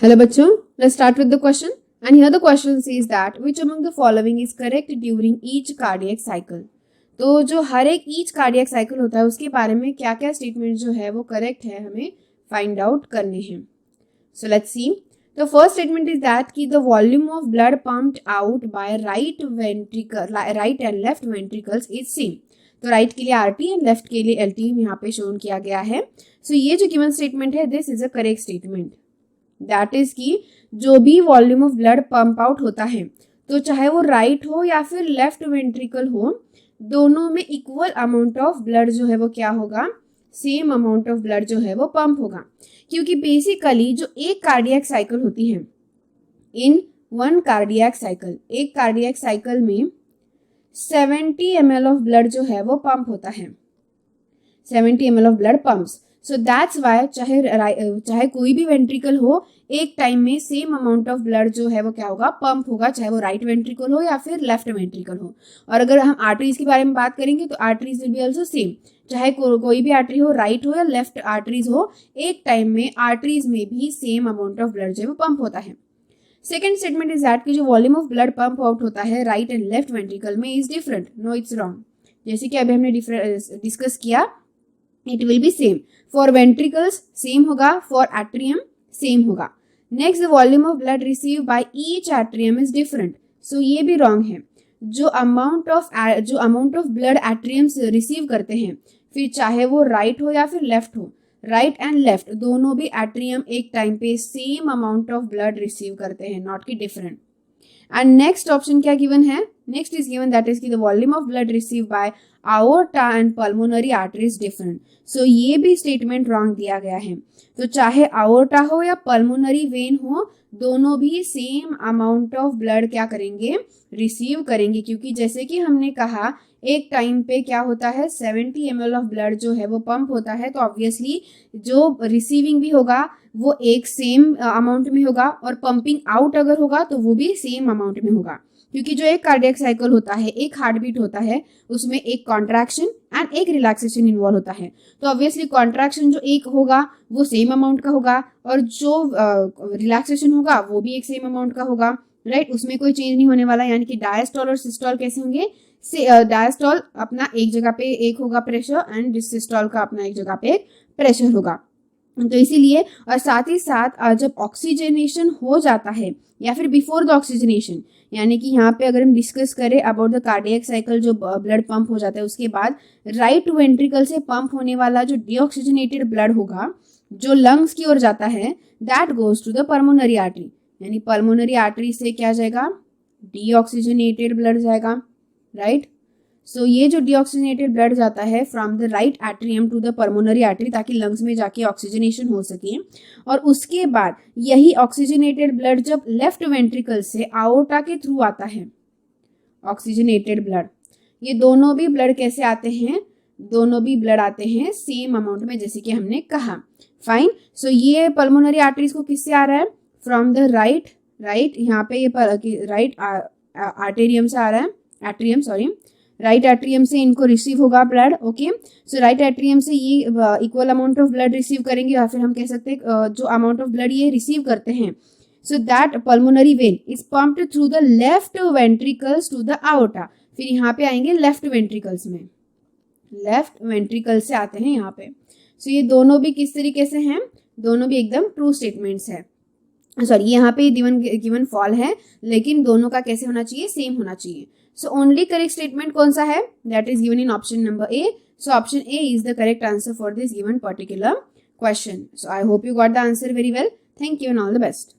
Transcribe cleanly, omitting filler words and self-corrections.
Hello बच्चों, let's start with the question. And here the question says that which among the following is correct during each cardiac cycle. तो जो हर एक each cardiac cycle होता है उसके बारे में क्या क्या statement जो है वो correct है हमें find out करने हैं. So let's see. The first statement is that कि the volume of blood pumped out by right and left ventricles is same. तो राइट के लिए RT एंड लेफ्ट के लिए LT यहाँ पे शोन किया गया है. सो ये जो गिवन स्टेटमेंट है this is a correct statement. That is कि जो भी volume of blood pump out होता है तो चाहे वो राइट हो या फिर लेफ्ट वेंट्रिकल हो, दोनों में इक्वल अमाउंट ऑफ ब्लड जो है वो क्या होगा, सेम अमाउंट ऑफ ब्लड जो है वो पंप होगा. क्योंकि बेसिकली जो एक कार्डियक साइकिल होती है, इन वन कार्डियक साइकिल, एक कार्डियक साइकिल में 70 ml ऑफ ब्लड जो है वो पंप होता है. 70 ml of blood pumps. So that's why चाहे कोई भी वेंट्रिकल हो, एक टाइम में सेम अमाउंट ऑफ ब्लड जो है वो क्या होगा, पंप होगा, चाहे वो राइट वेंट्रिकल हो या फिर लेफ्ट वेंट्रिकल हो. और अगर हम आर्टरीज के बारे में बात करेंगे तो arteries will be also same. चाहे कोई भी आर्टरी हो, राइट हो या लेफ्ट आर्टरीज हो, एक टाइम में आर्टरीज में भी सेम अमाउंट ऑफ ब्लड जो है वो पंप होता है. सेकेंड स्टेटमेंट इज दैट कि जो volume of blood pump out होता है राइट एंड लेफ्ट वेंट्रिकल में is different. No, it's wrong. जैसे कि अभी हमने डिस्कस किया, it will be same. For ventricles same होगा, फॉर एट्रियम सेम होगा. Next, the volume of blood receive by each atrium is different. So ये भी रॉन्ग है. जो amount of blood atriums receive करते हैं, फिर चाहे वो राइट हो या फिर लेफ्ट हो, राइट एंड लेफ्ट दोनों भी एट्रियम एक टाइम पे same amount of blood receive करते हैं, नॉट कि डिफरेंट. एंड नेक्स्ट ऑप्शन क्या गिवन है, next is given that is की the volume of blood receive by aorta and pulmonary arteries different. So ये भी स्टेटमेंट रॉन्ग दिया गया है. तो चाहे aorta हो या पल्मोनरी वेन हो, दोनों भी सेम अमाउंट ऑफ ब्लड क्या करेंगे, रिसीव करेंगे. क्योंकि जैसे कि हमने कहा एक टाइम पे क्या होता है, 70 ml ऑफ ब्लड जो है वो पंप होता है. तो ऑब्वियसली जो रिसीविंग भी होगा वो एक सेम अमाउंट में होगा, और पंपिंग आउट अगर होगा तो वो भी सेम अमाउंट में होगा. क्योंकि जो एक कार्डियक साइकिल होता है, एक हार्ट बीट होता है, उसमें एक कॉन्ट्रैक्शन एंड एक रिलैक्सेशन इन्वॉल्व होता है. तो ऑब्वियसली कॉन्ट्रैक्शन जो एक होगा वो सेम अमाउंट का होगा, और जो रिलैक्सेशन होगा वो भी एक सेम अमाउंट का होगा. राइट, उसमें कोई चेंज नहीं होने वाला. यानी कि डायस्टोल और सिस्टोल कैसे होंगे, डायस्टोल अपना एक जगह पे एक होगा प्रेशर, एंड सिस्टोल का अपना एक जगह पे एक प्रेशर होगा. तो इसीलिए, और साथ ही साथ जब ऑक्सीजनेशन हो जाता है या फिर बिफोर द ऑक्सीजनेशन, यानी कि यहाँ पे अगर हम डिस्कस करें अबाउट द कार्डियक साइकिल, जो ब्लड पंप हो जाता है उसके बाद राइट वेंट्रिकल से पंप होने वाला जो डीऑक्सीजनेटेड ब्लड होगा जो लंग्स की ओर जाता है, that goes to the pulmonary artery. यानी पल्मोनरी आर्टरी से क्या जाएगा, डीऑक्सीजनेटेड ब्लड जाएगा. राइट. सो ये जो डीऑक्सीजनेटेड ब्लड जाता है from the right atrium to the pulmonary artery, ताकि लंग्स में जाके ऑक्सीजनेशन हो सके. और उसके बाद यही ऑक्सीजनेटेड ब्लड जब लेफ्ट वेंट्रिकल से आओर्टा के थ्रू आता है, ऑक्सीजनेटेड ब्लड, ये दोनों भी ब्लड कैसे आते हैं, दोनों भी ब्लड आते हैं सेम अमाउंट में, जैसे कि हमने कहा. फाइन. सो ये पल्मोनरी आर्टरीज को किससे आ रहा है, फ्रॉम द राइट यहाँ पे ये राइट आर्टेरियम से आ रहा है, एट्रियम सॉरी, राइट एट्रियम से इनको रिसीव होगा blood. Okay. So right atrium से ये equal amount of blood receive करेंगे, या फिर हम कह सकते हैं जो अमाउंट ऑफ ब्लड ये रिसीव करते हैं. So that pulmonary vein is pumped through the left ventricles to the aorta. फिर यहाँ पे आएंगे लेफ्ट वेंट्रिकल्स में, लेफ्ट वेंट्रिकल से आते हैं यहाँ पे. सो ये दोनों भी किस तरीके से हैं, दोनों भी एकदम ट्रू स्टेटमेंट्स है. सॉरी, यहाँ पे गिवन फॉल है, लेकिन दोनों का कैसे होना चाहिए, सेम होना चाहिए. सो ओनली करेक्ट स्टेटमेंट कौन सा है, that is given in option number A. So option A is the correct answer for this given particular question. So I hope you got the answer very well. Thank you and all the best.